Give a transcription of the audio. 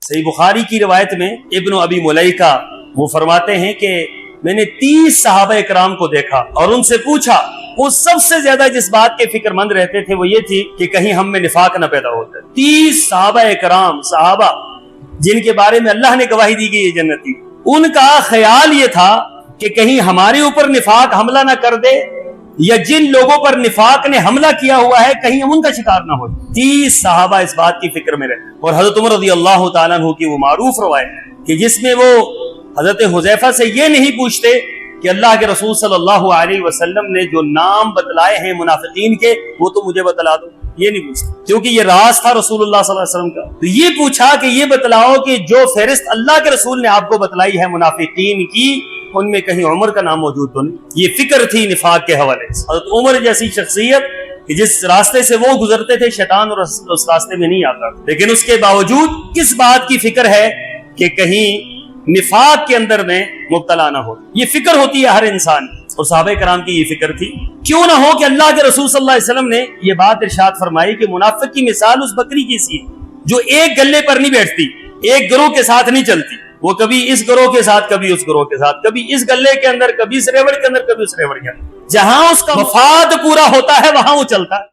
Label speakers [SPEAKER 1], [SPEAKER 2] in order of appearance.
[SPEAKER 1] सही बुखारी की रिवायत में इब्न अबी मुलैका वो फरमाते हैं कि मैंने 30 सहाबा इकराम को देखा और उनसे पूछा, वो सबसे ज्यादा जिस बात के फिक्रमंद रहते थे वो ये थी कि कहीं हम में निफाक न पैदा होता। 30 सहाबा इकराम, सहाबा जिनके बारे में अल्लाह ने गवाही दी गई जन्नती, उनका ख्याल ये था कि कहीं हमारे ऊपर निफाक हमला ना कर दे, या जिन लोगों पर निफाक ने हमला किया हुआ है कहीं हम उनका शिकार ना हो। 30 सहाबा इस बात की फिक्र में रहे। और हजरत उमर रज़ी अल्लाह तआला अन्हु की वो मारूफ रवायत कि जिसमें वो हजरत हुज़ैफा से ये नहीं पूछते कि अल्लाह के रसूल सल्लल्लाहु अलैहि वसल्लम ने जो नाम बतलाए हैं मुनाफिकीन के वो तो मुझे बतला दो, ये नहीं पूछते, क्योंकि ये राज था रसूलुल्लाह सल्लल्लाहु अलैहि वसल्लम का। तो ये पूछा कि ये बतलाओ कि जो फहरिस्त अल्लाह के रसूल ने आपको बतलाई है मुनाफिकीन की, उनमें कहीं उमर का नाम मौजूद तो नहीं। ये फिक्र थी निफाक के हवाले से। हज़रत उमर जैसी शख्सियत कि जिस रास्ते से वो गुजरते थे शैतान और उस रास्ते में नहीं आता, लेकिन उसके बावजूद किस बात की फिक्र है कि कहीं निफाक के अंदर में मुब्तला ना हो। ये फिक्र होती है हर इंसान की, और सहाबा कराम की ये फिक्र थी। क्यों ना हो कि अल्लाह के रसूल सल्लल्लाहु अलैहि वसल्लम ने ये बात इरशाद फरमाई कि मुनाफिक की मिसाल उस बकरी की सी है जो एक गल्ले पर नहीं बैठती, एक गिरोह के साथ नहीं चलती, वो कभी इस गिरोह के साथ, कभी उस गिरोह के साथ, कभी इस गल्ले के अंदर, कभी इस रेवड़ के अंदर, कभी उस रेवड़ के अंदर। जहां उसका मफाद पूरा होता है वहां वो चलता है।